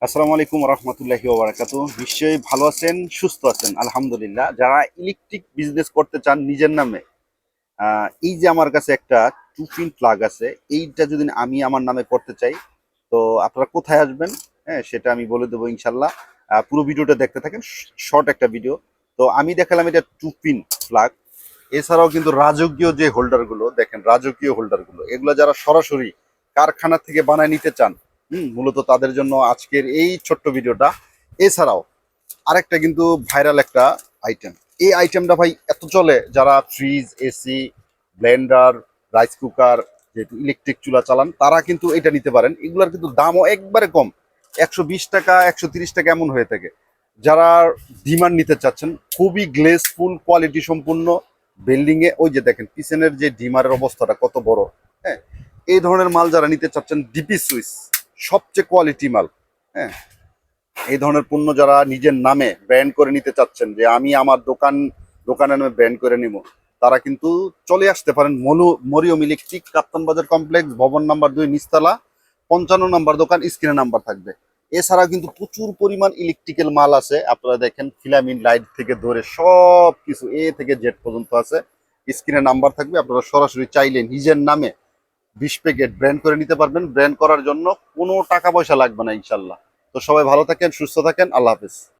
আসসালামু আলাইকুম রহমতুল্লাহি ওয়া বারাকাতুহু। নিশ্চয়ই ভালো আছেন, সুস্থ আছেন, আলহামদুলিল্লাহ। যারা ইলেকট্রিক বিজনেস করতে চান নিজের নামে, এই যে আমার কাছে একটা 2 পিন প্লাগ আছে, এইটা যদি আমি আমার নামে করতে চাই, তো আপনারা কোথায় আসবেন? হ্যাঁ, সেটা আমি বলে দেবো ইনশাল্লাহ। পুরো ভিডিওটা দেখতে থাকেন, শর্ট একটা ভিডিও। তো আমি দেখালাম এটা 2 পিন প্লাগ। এছাড়াও কিন্তু রাজকীয় যে হোল্ডারগুলো দেখেন, রাজকীয় হোল্ডারগুলো এগুলো যারা সরাসরি কারখানা থেকে বানায় নিতে চান, মূলত তাদের জন্য আজকের এই ছোট্ট ভিডিওটা। এছাড়াও আরেকটা কিন্তু ভাইরাল একটা আইটেম, এই আইটেমটা ভাই এত চলে, যারা fridge, AC, Blender, rice cooker, যেহেতু ইলেকট্রিক চুলা চালান, তারা কিন্তু এটা নিতে পারেন। এগুলোর কিন্তু দামও একবারে কম, 120 টাকা, 130 টাকা এমন হয়ে থাকে। যারা ডিমান্ড নিতে চাচ্ছেন, খুবই গ্লেসফুল কোয়ালিটি সম্পূর্ণ, বিল্ডিং এ ওই যে দেখেন পিছনের যে ডিমারের অবস্থাটা কত বড়। হ্যাঁ, এই ধরনের মাল যারা নিতে চাচ্ছেন, ডিপি সুইচ সবচেয়ে কোয়ালিটি মাল। হ্যাঁ, এই ধরনের পণ্য যারা নিজের নামে ব্র্যান্ড করে নিতে চাচ্ছেন, যে আমি আমার দোকানের নামে ব্র্যান্ড করে নিব, তারা কিন্তু চলে আসতে পারেন মরিয়ম ইলেকট্রিক, কাপ্তান বাজার কমপ্লেক্স, ভবন নাম্বার 2, নিচতলা, 55 নম্বর দোকান, স্ক্রিনে নাম্বার থাকবে। এছাড়া কিন্তু প্রচুর পরিমাণ ইলেকট্রিক্যাল মাল আছে, আপনারা দেখেন ফিলামেন্ট লাইট থেকে ধরে সব কিছু এ থেকে জেড পর্যন্ত আছে। স্ক্রিনে নাম্বার থাকবে, আপনারা সরাসরি চাইলে নিজের নামে 20 প্যাকেট ব্র্যান্ড করে নিতে পারবেন। ব্র্যান্ড করার জন্য কোনো টাকা পয়সা লাগবে না ইনশাল্লাহ। তো সবাই ভালো থাকেন, সুস্থ থাকেন, আল্লাহ হাফেজ।